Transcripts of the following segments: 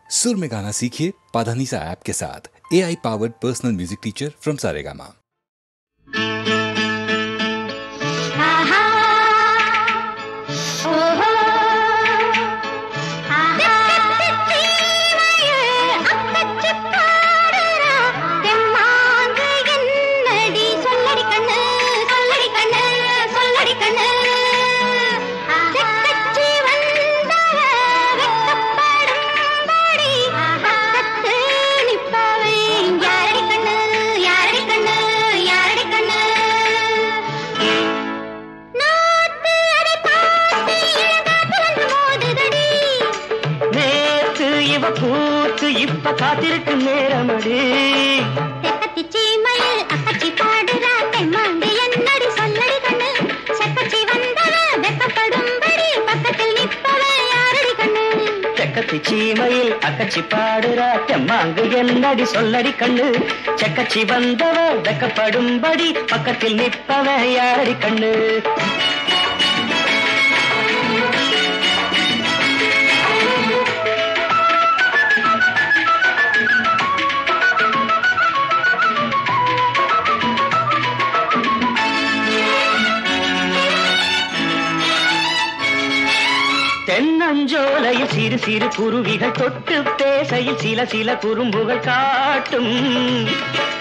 सुर में गाना सीखिए पाधानीसा ऐप के साथ। AI powered personal music teacher from Saregama. இப்ப காத்திருக்கு நேரமடி செக்கச்சி சீமையில் அக்கச்சி பாடுறா தெம்மாங்கு என்னடி சொல்லடி கண்ணு செக்கச்சி வந்தவ வெக்கப்படும்படி பக்கத்தில் நிற்பவ யாரடி கண்ணு செக்கச்சி சீமையில் அக்கச்சி பாடுறா தெம்மாங்கு என்னடி சொல்லடி கண்ணு செக்கச்சி வந்தவ வெக்கப்படும்படி பக்கத்தில் நிற்பவ யாரடி கண்ணு தென்னஞ்சோலையில் சிறு சிறு குருவிகள் தொட்டு பேசையில் சில சில குறும்புகள் காட்டும்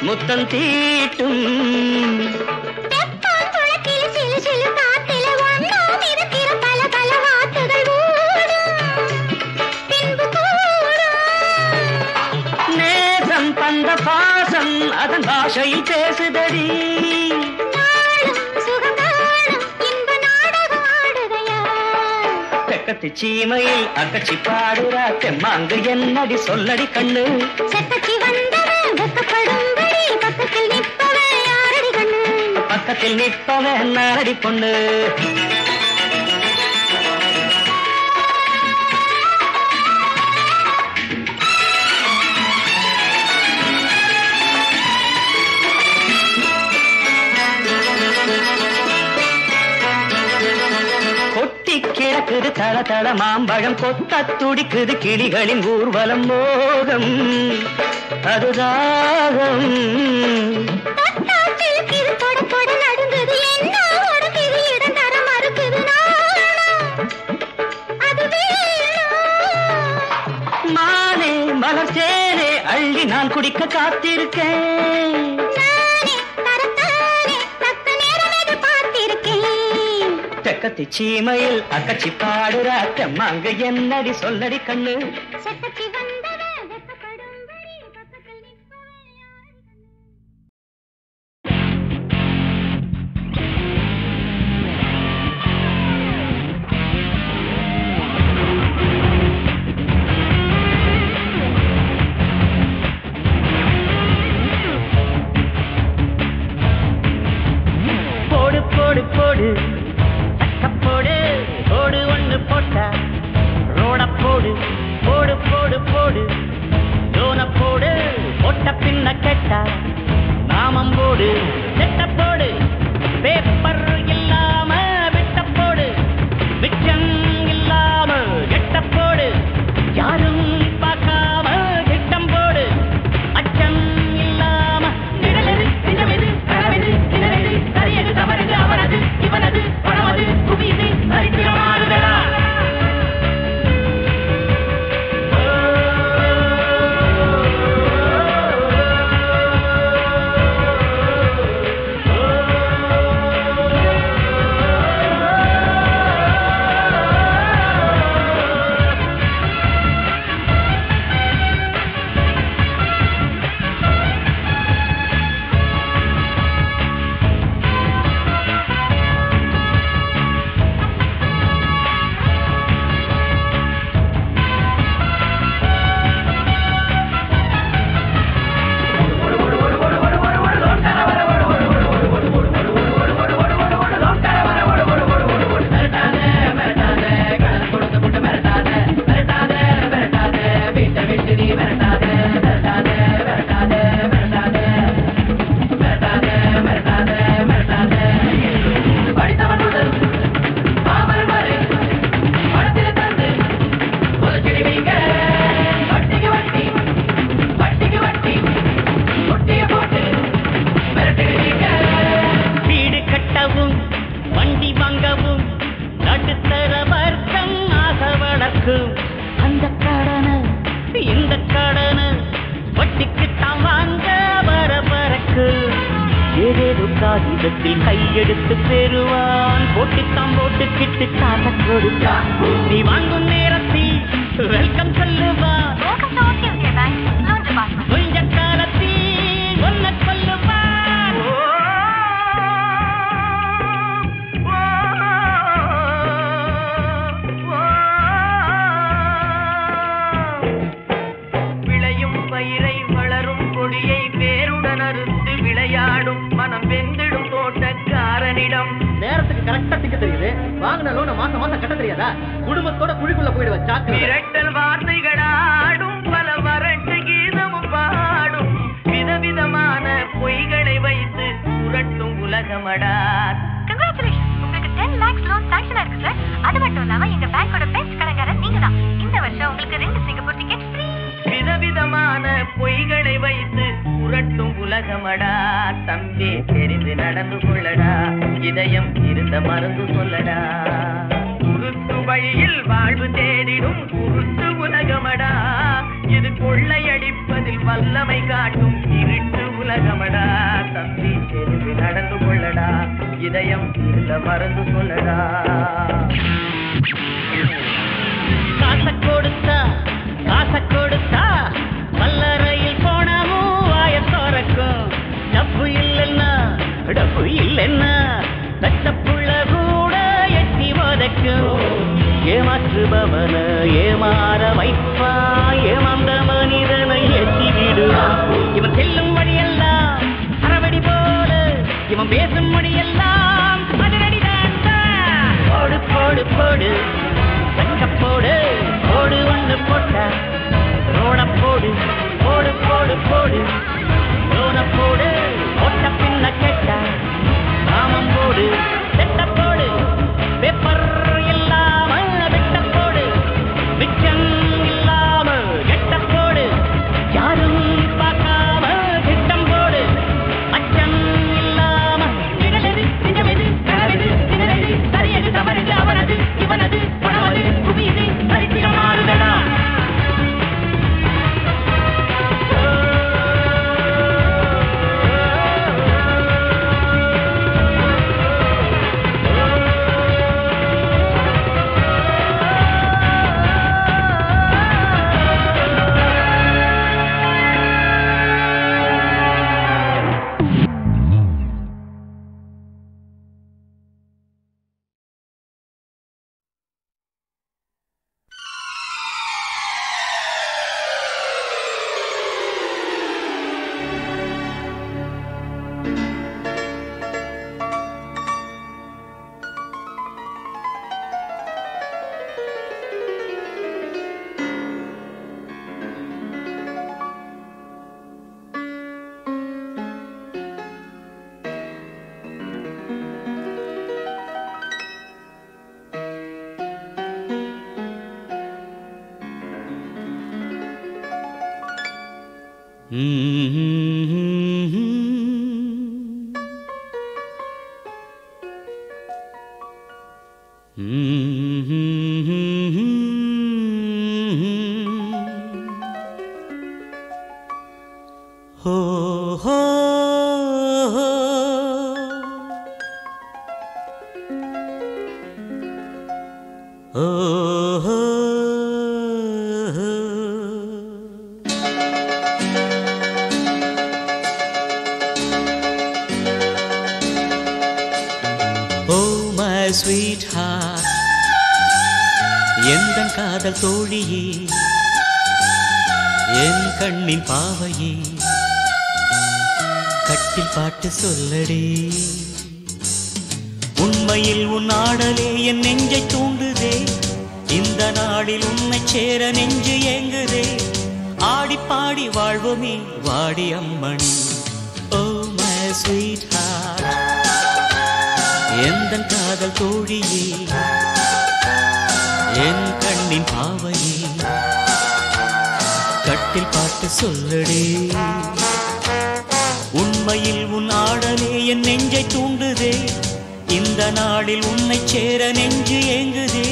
முத்தம் தீட்டும் நேசம் தந்த பாசம் அதன் பாஷையில் பேசுதடி செக்கச்சி சீமையில் அக்கச்சி பாடுறா தெம்மாங்கு என்னடி சொல்லடி கண்ணு செக்கச்சி வந்தவ வெக்கப்படும்படி பக்கத்தில் நிற்பவ யாரடி கண்ணு பக்கத்தில் நிற்பவ நாரடி பொண்ணு கிழக்குது தள தள மாம்பழம் கொத்த துடிக்குது கிளிகளின் ஊர்வலம் மோகம் அதுதாகம் மானே மலர் சேரே அள்ளி நான் குடிக்க காத்திருக்கேன் செக்கச்சி சீமையில் அக்கச்சி பாடுறா தெம்மாங்கு என்னடி சொல்லடி கண்ணு போடு போடு போடு போடு போடு ஒண்ணு போட்டா ரோட போடு போடு காகிதத்தில் கையெடுத்து பெறுவான். போட்டுத்தான் போட்டுக்கிட்டு காசை கொடுத்தான். நீ வாங்கும் நேரத்தில் வெல்கம் சொல்லுவான். கொஞ்ச காலத்தில் ஒன்ன சொல்லுவான். விளையும் பயிரை வளரும் கொடியை வேருடன் அறுத்து விளையாடும் மனம் வெந்திடும் தோட்டக்காரனிடம். நேரத்துக்கு கரெக்டா திக்க தெரியுது. வாங்கின லோனை மாசம் மாசம் கட்ட தெரியாதா? குடும்பத்தோட குழிக்குள்ள போயிடுவா. மிரட்டல் வார்த்தைகளாடும் பல வறட்டு கீதமும் பாடும். விதவிதமான பொய்களை வைத்து புரட்டும் உலகமடா. உங்களுக்கு 10 lakhs loan sanction இருக்கு சார். அது மட்டும் இல்லாம எங்க பேங்கோட பெஸ்ட் கடைக்காரர் நீங்க தான். இந்த வருஷம் உங்களுக்கு 2 சிங்கப்பூர் டிக்கெட் ஃப்ரீ. விதவிதமான பொய்களை வைத்து புரட்டும் உலகமடா. தம்பி தெரிந்து நடந்து கொள்ளடா. இதயம் இருந்த மருந்து சொல்லடா. குருத்து வழியில் வாழ்வு தேடிடும் குருத்து உலகமடா. இது கொள்ளையடிப்பதில் வல்லமை காட்டும் இருட்டு உலகமடா. தம்பி தெரிந்து நடந்து கொள்ளடா. இதயம் இருந்த மருந்து சொல்லடா. காசை கொடுத்தா காசை கொடுத்தா வல்லறையில் போனமும் வாய தோறக்கும். டப்பு இல்லைன்னா டப்பு இல்லைன்னா கட்டப்புள்ள கூட எட்டி வதக்கும். ஏமாற்றுபவன ஏமாற வைப்பா. ஏமாந்த மனிதனை எட்டி விடுவான். இவன் செல்லும் வழியெல்லாம் அறவடி போல. இவன் பேசும் மொழியெல்லாம் அதிரடிதான். போடு போடு போடு போடு போடு ஒன்று போட்ட ரோட போடு போடு போடு போடு ரோட போடு. போட்ட பின்ன கேட்ட ராமம் போடு. செட்ட போடு பேப்பர் இல்லாம வெட்ட போடு. மிச்சம் இல்லாம கெட்ட போடு. யாரும் பார்க்காம திட்டம் போடு. அச்சம் இல்லாம நிகழது நிஜமெது கலவது திணறது சரியது தவறுது அவனது இவனது பணவது குவியது சரித்திரம் மாறுதடா. sweetheart எந்தன் காதல் தோழியே என் கண்ணின் பாவையே கட்டில் பாட்டு சொல்லடி உண்மையில் உன் ஆடலே என் நெஞ்சை தூண்டுதே இந்த நாளில் உன்னை சேர நெஞ்சு ஏங்குதே ஆடி பாடி வாழ்வோமே வாடி அம்மணி oh my sweetheart எந்தன் காதல் தோழியே என் கண்ணின் பாவையே கட்டில் பாட்டு சொல்லடே உண்மையில் உன் ஆடலே என் நெஞ்சை தூண்டுதே இந்த நாளில் உன்னை சேர நெஞ்சு ஏங்குதே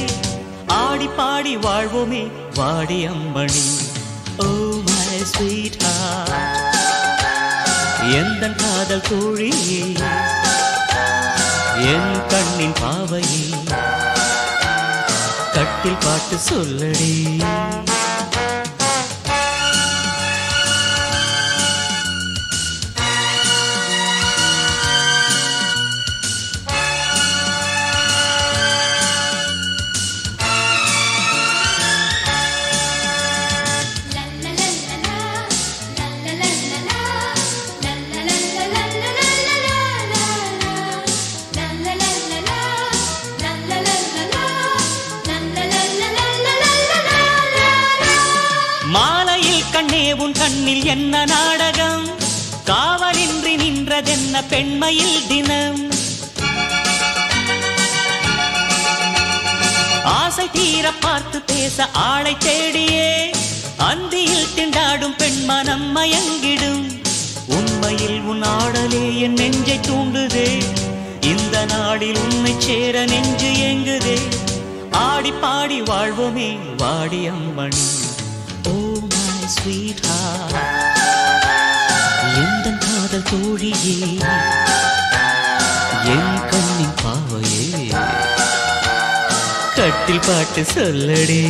ஆடி பாடி வாழ்வோமே வாடி அம்மணி oh my sweetheart எந்தன் காதல் தோழியே என் கண்ணின் பாவையே கட்டில் பாட்டு சொல்லடி. உன் கண்ணில் என்ன நாடகம், காவலின்றி நின்றதென்ன பெண்மையில் தினம். ஆசை தீர பார்த்து பேச ஆளை தேடியே அந்தியில் திண்டாடும் பெண்மனம் மயங்கிடும். உண்மையில் உன் ஆடலே என் நெஞ்சை தூண்டுதே, இந்த நாடில் உன்னை சேர நெஞ்சு ஏங்குதே. ஆடி பாடி வாழ்வோமே வாடி அம்மணி. Sweetheart, எந்தன் காதல் தோழியே, என் கண்ணின் பாவையே கட்டில் பாட்டு சொல்லடே.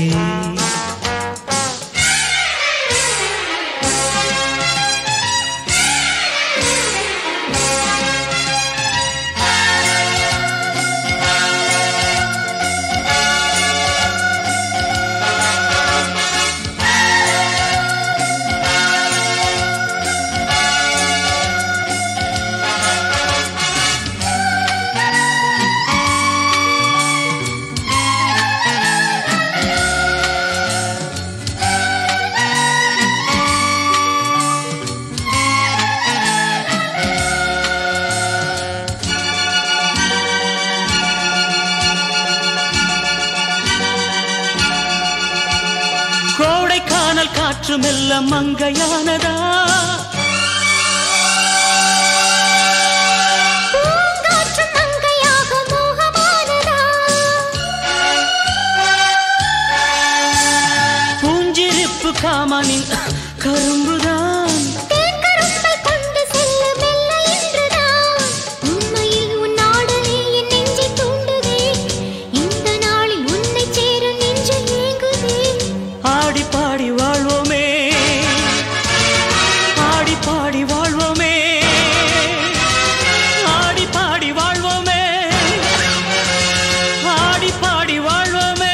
காற்று மெல்ல மங்கையானதா, காற்று மங்கையாக மோகமானதா, பூஞ்சிருப்பு காமனின் கரும்புதான், தேன்கரும்பை கொண்டு செல்ல மெல்ல என்றுதான். உண்மையில் உன் ஆடலே என் நெஞ்சை தூண்டுதே, இந்த நாளில் உன்னை சேர நெஞ்சு ஏங்குதே. ஆடி பாடி வாழ்வோமே, ஆடி பாடி வாழ்வோமே, ஆடி பாடி வாழ்வோமே, ஆடி பாடி வாழ்வோமே.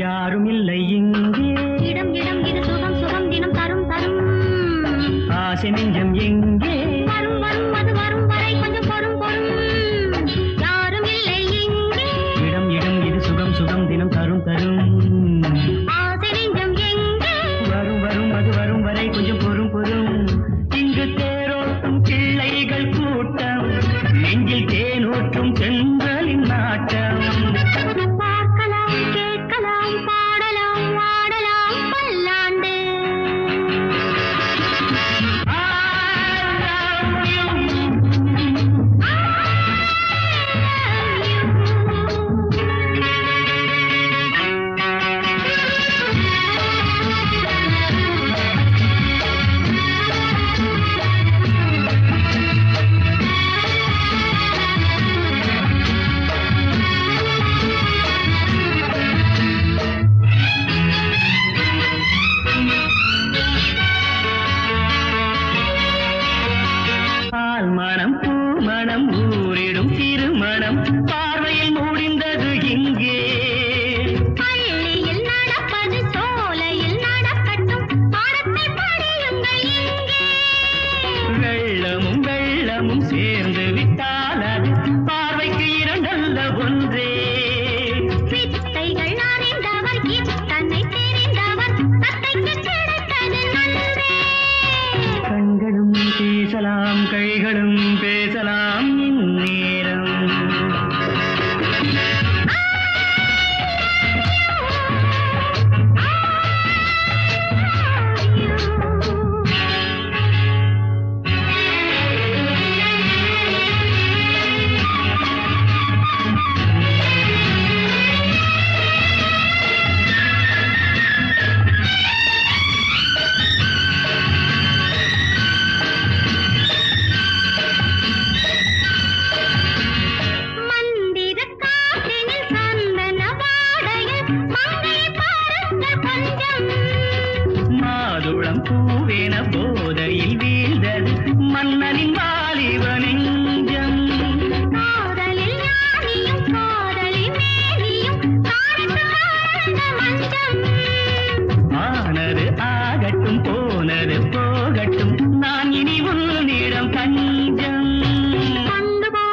யாரும் இல்லை இங்கே. இடம் இடம் இது சுகம் சுகம் தினம் தரும் தரும். ஆசை நெஞ்சம் எங்கே? வரும் வரும் அது வரும் வரை கொஞ்சம் பொறும் பொறும். யாரும் இல்லை இங்கே. இடம் இடம் இது சுகம் சுகம் தினம் தரும் தரும். ஆசை நெஞ்சம் எங்கே? வரும் வரும் அது வரும் வரை கொஞ்சம் பொறும் பொறும். இங்கு தேரோட்டும் பிள்ளைகள் கூட்டம், நெஞ்சில் தேனூற்றும் தென்றலின் நாட்டம். பார்க்கலாம் கேட்கலாம் பாடலாம் ஆடலாம் பல்லாண்டு. மனம் பூமணம் ஊரிடும் திருமணம் பார்வையில் முடிந்தது இங்கே. பள்ளியில் நடப்பது சோலையில் நடக்கட்டும், பாடத்தை படியுங்கள் இங்கே. வெள்ளமும் வெள்ளமும் சேர்ந்து விட்டால் அது பார்வைக்கு இரண்டல்ல ஒன்றே. வித்தைகள் அறிந்தவர் இத்தனை தெரிந்தவர், தத்தைக்கு கிடைத்தது நன்றே. கண்களும் பேசலாம் கைகளும் பேசலாம் இந்நேரம். மாதுளம் பூவேன போதையில் வீழ்ந்தது மன்னனின் வாலிப நெஞ்சம். காதலில் ஞானியும் காதலில் மேனியும் காணித்து வாழ்ந்த மஞ்சம். ஆனது ஆகட்டும் போனது போகட்டும், நான் இனி உன்னிடம் தஞ்சம். கொண்டு போ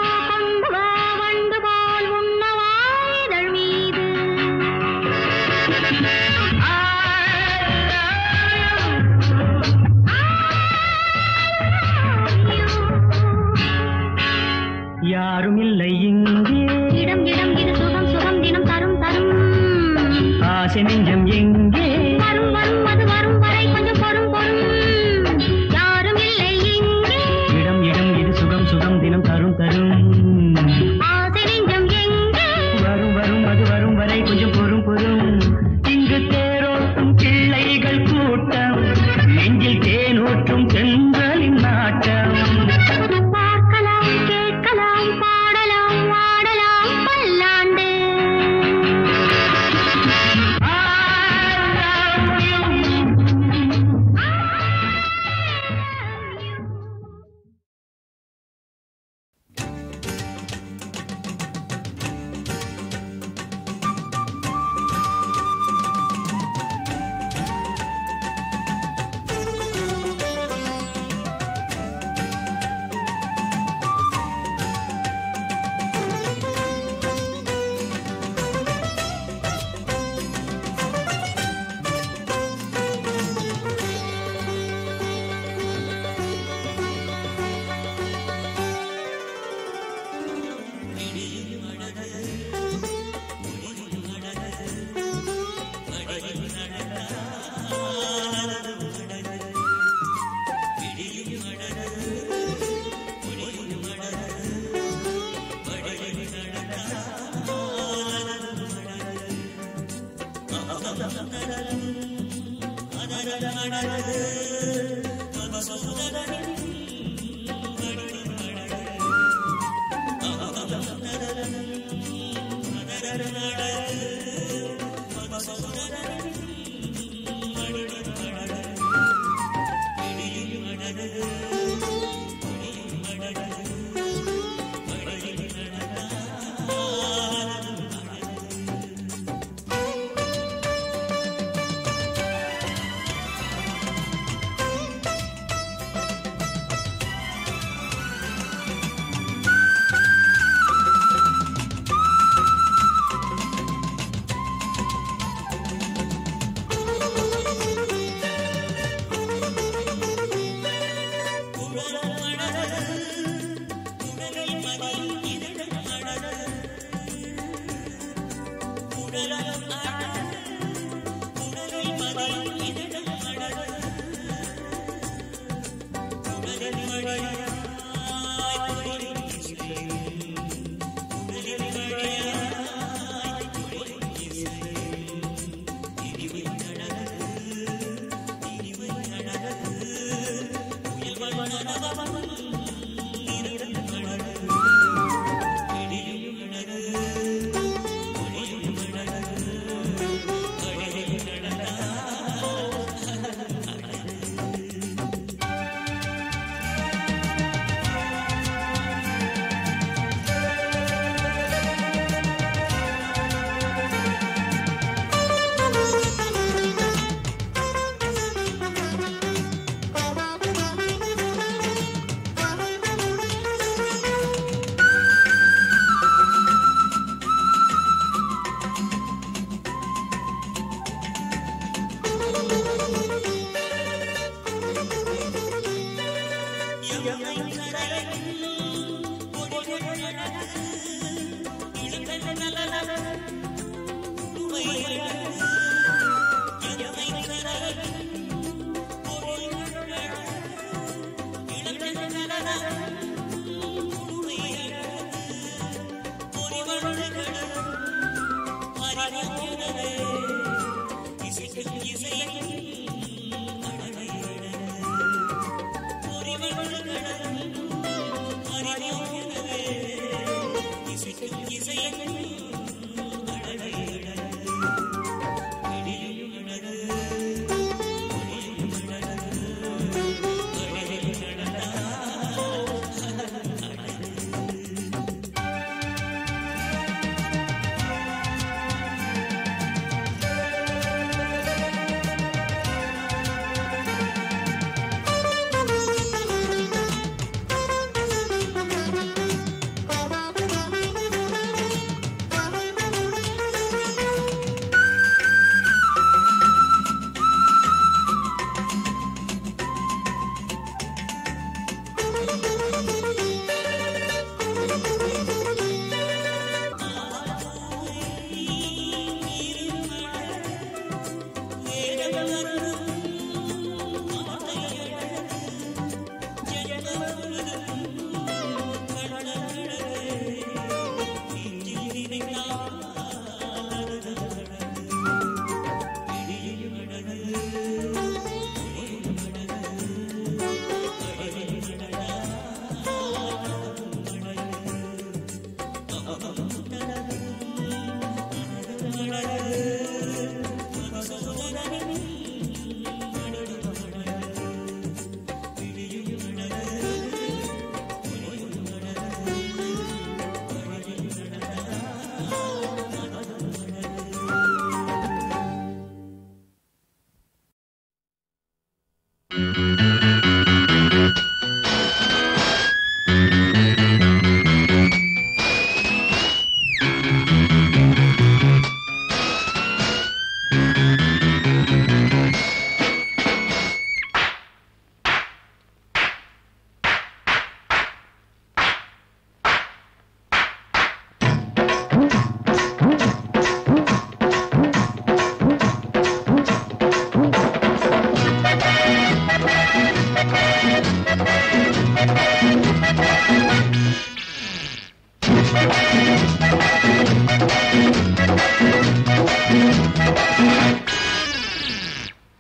வண்டு போல் உண்ணவா இதழ் மீது. யாரும் இல்லை இங்கே. இடம் இடம் இது சுகம் சுகம் தினம் தரும் தரும். ஆசை நெஞ்சம் எங்கே? வரும் வரும் அது வரும் வரை கொஞ்சம் பொறும் பொறும். யாரும் இல்லை இங்கே. இடம் இடம் இது சுகம் சுகம் தினம் தரும் தரும். ஆசை நெஞ்சம் எங்கே? வரும் வரும் அது வரும் வரை கொஞ்சம் பொறும் பொறும். இங்கு தேரோட்டும் பிள்ளைகள் கூட்டம், நெஞ்சில் தேனூற்றும் தென்றலின் நாட்டம். பார்க்கலாம் கேட்கலாம் பாடலாம் ஆடலாம் பல்லாண்டு.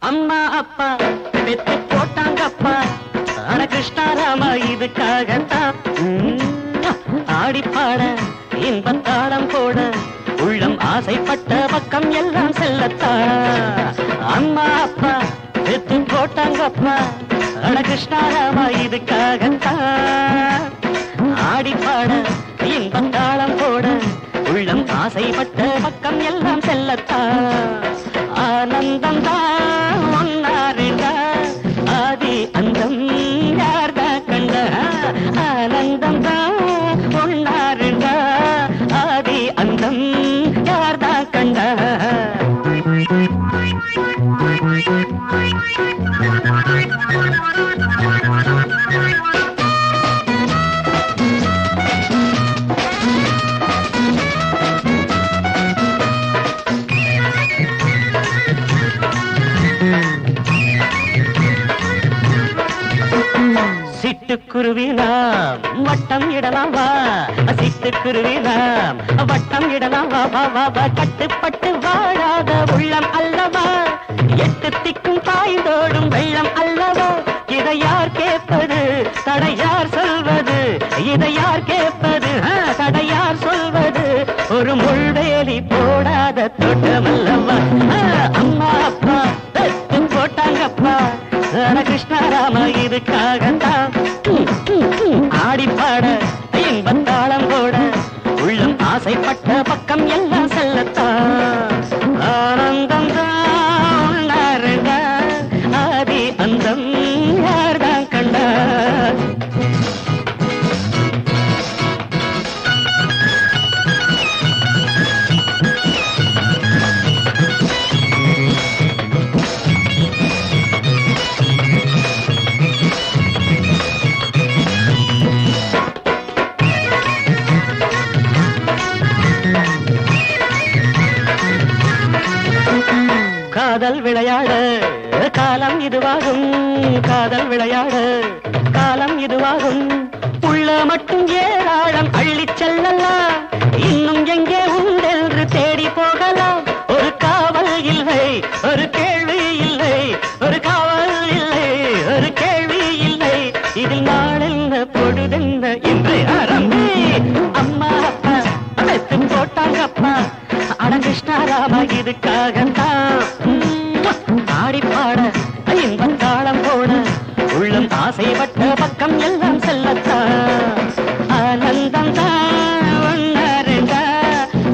அம்மா அப்பா பெத்து போட்டாங்கப்பா அட கிருஷ்ணாராமா இதுக்காகத்தான் ஆடிப்பாட இன்பத்தாளம் போட உள்ளம் ஆசைப்பட்ட பக்கம் எல்லாம் செல்லத்தான். அம்மா அப்பா பெத்து போட்டாங்கப்பா அட கிருஷ்ணாராமா இதுக்காகத்தான் ஆடிப்பாட இன்பத்தாளம் போட உள்ளம் ஆசைப்பட்ட பக்கம் எல்லாம் செல்லத்தான். ஆனந்தம் தான் ஒன்னாருடா ஆதி அந்தம் யார்தா கண்ட ஆனந்தம் தான் ஒன்னாருடா ஆதி அந்தம் யார்தா கண்ட சிட்டுக்குருவி நாம் வட்டம் இடலாம் வா, சிட்டுக்குருவி நாம் வட்டம் இடலாம் வா வா வா வா. கட்டுப்பட்டு வாழாத உள்ளம் அல்லவா, எட்டு திக்கும் பாய்ந்தோடும் வெள்ளம் அல்லவா. இதை யார் கேட்பது, தடையார் சொல்வது, இதை யார் கேட்பது, தடையார் சொல்வது. ஒரு முள்வேலி போடாத தோட்டமல்லவா. அம்மா அப்பா பெத்து போட்டாங்கப்பா, கிருஷ்ணராம இதுக்காகத்தான் ஆடிப்பாட இன்பத்தாளம் போட உள்ளம் ஆசைப்பட்ட பக்கம் எல்லாம் செல்லத்தான். ஆனந்தம் தான் ஆதி அந்தம் யார்தான் கண்டார். காதல் விளையாட காலம் இதுவாகும், காதல் விளையாட காலம் இதுவாகும். உள்ள மட்டும் ஏராளம் அள்ளிச் செல்லலாம், இன்னும் எங்கே உண்டென்று தேடி போகலாம். ஒரு காவல் இல்லை, ஒரு கேள்வி இல்லை, ஒரு காவல் இல்லை, ஒரு கேள்வி இல்லை. இதில் நாளென்ன பொழுதென்ன இன்று ஆரம்பி. அம்மா அப்பா பெத்து போட்டாங்கப்பா, அட கிருஷ்ணராம இதுக்காகத்தான் ஆடிப்பாட இன்பத்தாளம் போட உள்ளம் ஆசைப்பட்ட பக்கம் எல்லாம் செல்லத்தான். ஆனந்தம் தான் ஒன்னரெண்டா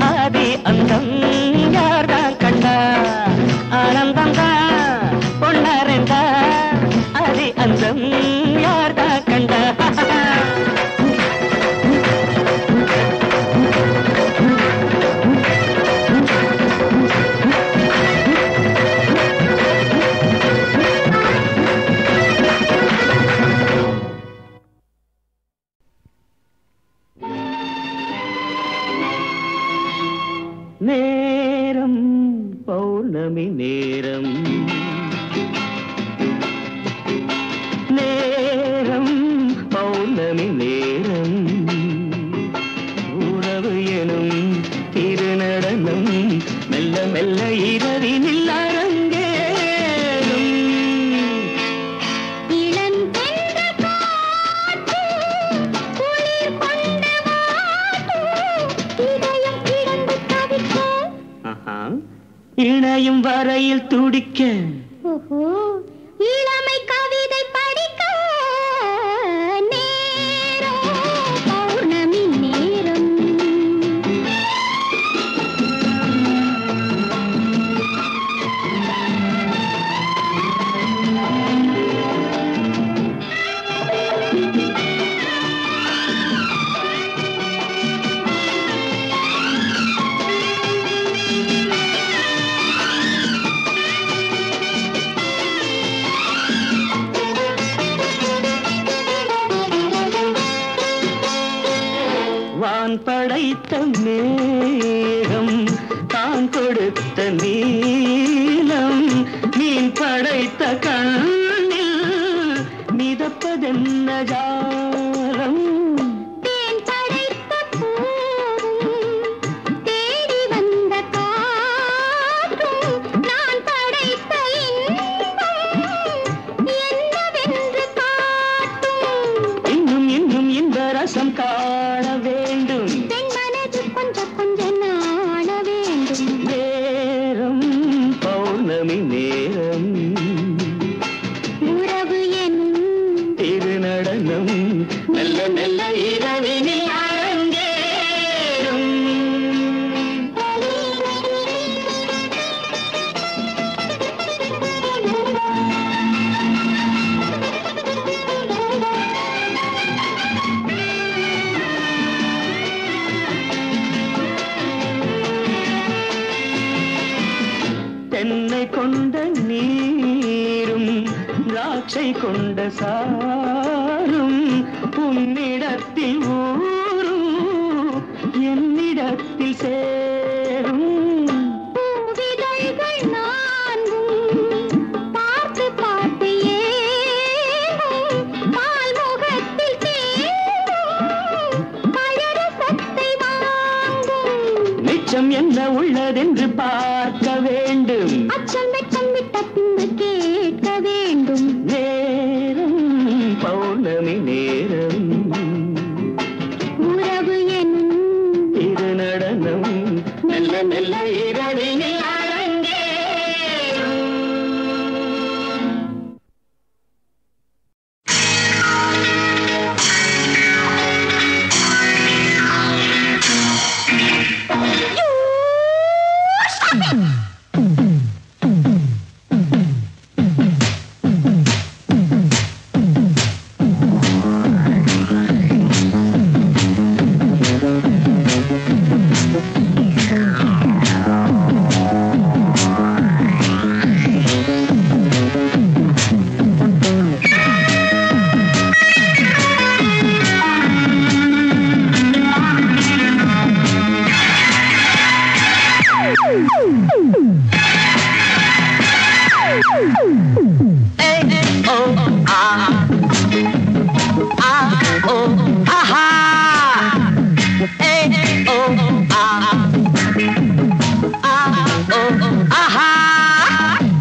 ஆதி அந்தம் யார்தான் கண்டா. ஆனந்தம் தான் ஒன்னரெண்டா ஆதி அந்தம் யார்தான் கண்டா. நேரம் பௌர்ணமி நேரம், நேரம் பௌர்ணமி நேரம். உறவு எனும் திருநடனம் மெல்ல மெல்ல இரவினில் அரங்கேறும். இணையும் வரையில் துடிக்க, இளமை கவிதை படிக்க. நேரம் பௌர்ணமி நேரம். வான் படைத்த மேகம் தான் கொடுத்த நீலம், மீன் படைத்த கண்ணில் மிதப்பதென்ன ஜாலம். தேன் படைத்த பூவும் தேடி வந்த காற்றும், நான் படைத்த இன்பம் என்னவென்று காட்டும். இன்னும் இன்னும் இந்த ரசம் காண வேண்டும், பெண் மனது கொஞ்சம் கொஞ்சம் நாண வேண்டும். நேரம் பௌர்ணமி நேரம். உறவு எனும் திருநடனம் மெல்ல மெல்ல இரவினில் அரங்கேறும். தென்னை கொண்ட நீரும் திராட்சை கொண்ட சாரும் உன்னிடத்தில் ஊரும் என்னிடத்தில் சேரும். பூவிதழ்கள் நான்கும் பார்த்து பார்த்து ஏங்கும், பால் முகத்தில் அச்சம் என்ன உள்ளதென்று பார்க்க வேண்டும். அச்சம் வெட்கம் விட்ட பின்பு கேட்க வேண்டும். நேரம் பௌர்ணமி நேரம், உறவு எனும் இரு நடனம் மெல்ல மெல்ல இரவினில்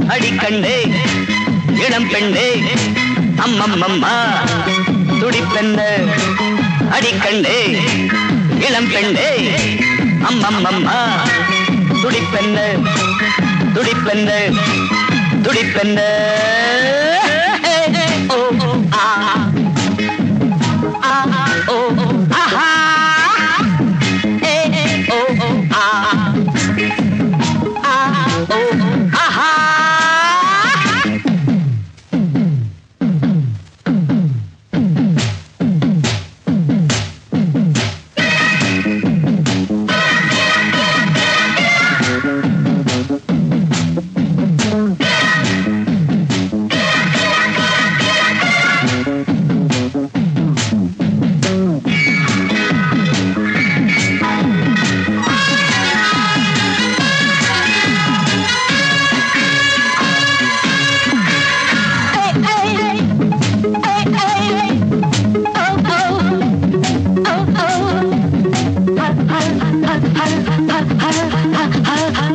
அடிக்கண்ணே இளம் பெண்ணே அம்மம்மம்மா துடிப்பெண்ணே. அடிக்கண்ணே இளம் பெண்ணே அம்மம்மம்மா துடிப்பெண்ணே துடிப்பெண்ணே துடிப்பெண்ணே. ஓ ஆ ஆ ஓ ஆஹா ஓ ஆ ஆ ஓ ஆஹா.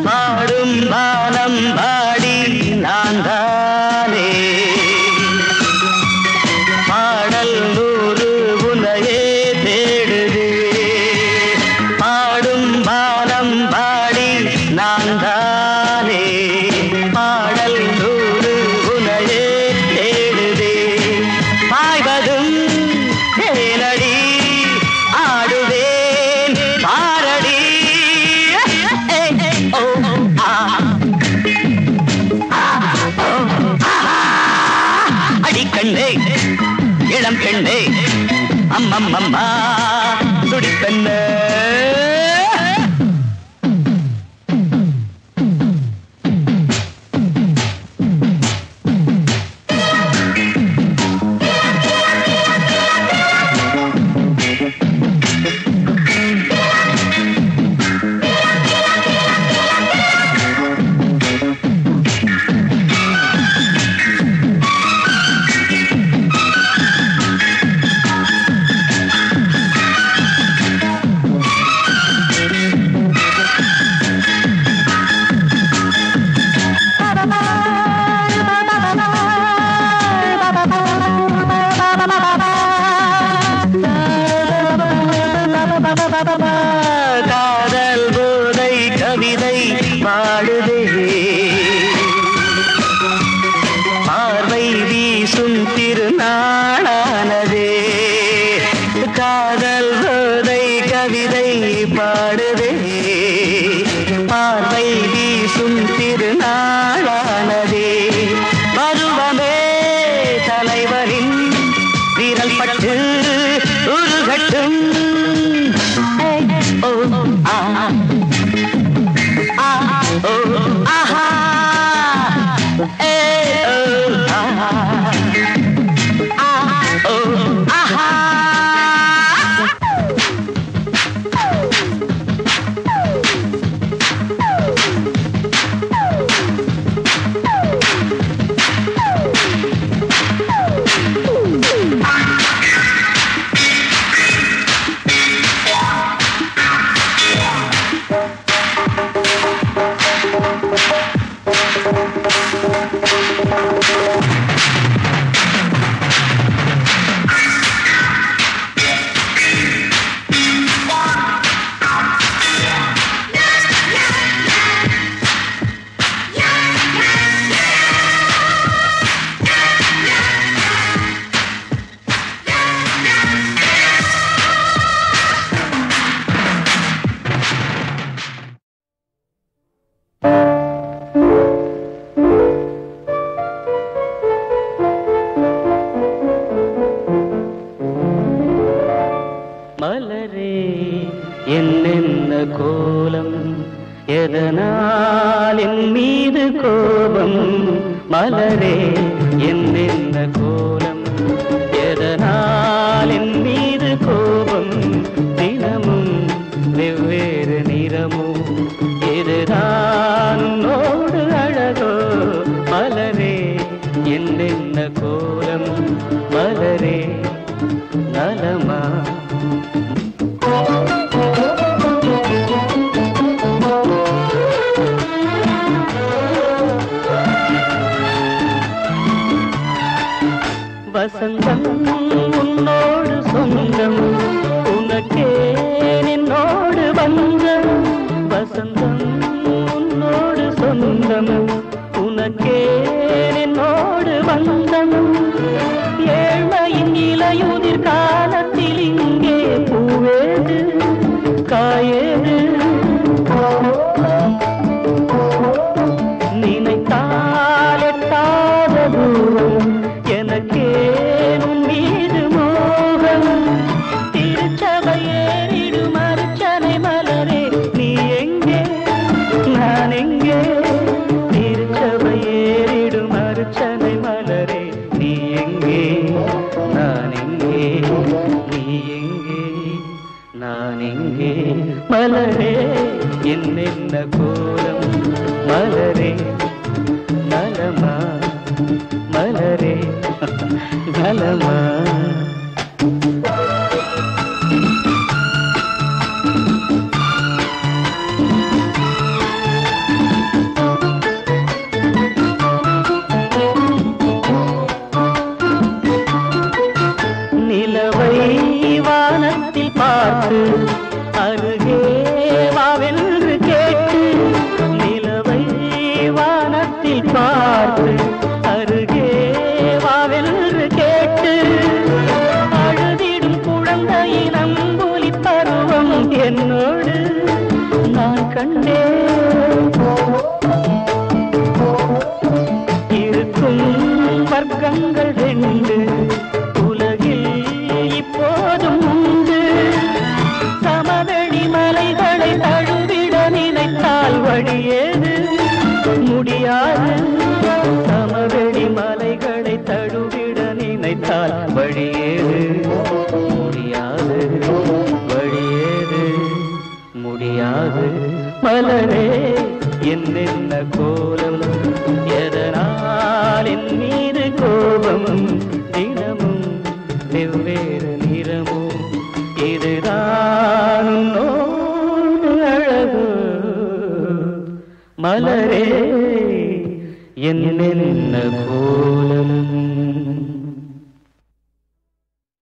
பாடும் வானம் பாடி நான் தானே பாடல் நூறு உனையே தேடுதே. பாடும் வானம் பாடி நான் தானே பாடல் நூறு உனையே தேடுதே. பாய்வதும் தேனடி ஆடுவேன் பாரடி. ஓ ஆ அடிக்கண்ணே இளம் பெண்ணே அம்மம்மம்மா துடிப்பெண்ணே. காதல் போதை கவிதை பாடுதே. பார்வை வீசும் திருநாளானதே. காதல் போதை கவிதை பாடுதே. பார்வை வீசும் திருநாளானதே. பருவமே தலைவரின் விரல் பட்டு உருகட்டும். ஓ ஆ ஆ ஓ ஆஹா ஏ ஓ ஆஹா ஆ ஓ ஆஹா. எதனால் என் மீது கோபம் மலரே என்னென்ன கோலம் எதனால் என் மீது கோபம் தினமும் வெவ்வேறு நிறமும் இதுதான் உன்னோடு அழகோ மலரே என்னென்ன கோலம் மலரே நலமா வசந்தம் உன்னோடு சொந்தம் உனக்கே என்னோடு பந்தம் வசந்தம் உன்னோடு சொந்தம் உனக்கே என்னோடு பந்தம் ஏழ்மையின் இலையுதிர் காலத்தில் இங்கே பூவேது காயேது நினைத்தால் எட்டாத தூரம் எனக்கேனும் மீது மோகம் திருச்சபையேறிடும் அர்ச்சனை மலரே நீ எங்கே நான் எங்கே திருச்சபையேறிடும் அர்ச்சனை மலரே நீ எங்கே நான் எங்கே நீ எங்கே நான் எங்கே மலரே என்னென்ன கோலம் மலரே நலமா மலரே நலமா நிலவை வானத்தில் பார்த்து அருகே வாவென்று கேட்டு நிலவை வானத்தில் பார்த்து அருகே வாவென்று கேட்டு அழுதிடும் குழந்தையின் அம்புலி பருவம் என்னோடு நான் கண்டேன் இருக்கும் வர்க்கங்கள் ரெண்டு உலகில் இப்போதும் உண்டு சமவெளி மலைகளை தழுவிட நினைத்தால் வழியேது முடியாது சமவெளி மலைகளை தழுவிட நினைத்தால் வழியேது முடியாது வழியேது முடியாது மலரே என்னென்ன கோலம் எதனால் என் மீது கோபம் தினமும் வெவ்வேறு நிறமும் இதுதான் உன்னோடு அழகு மலரே என்னென்ன கோலம்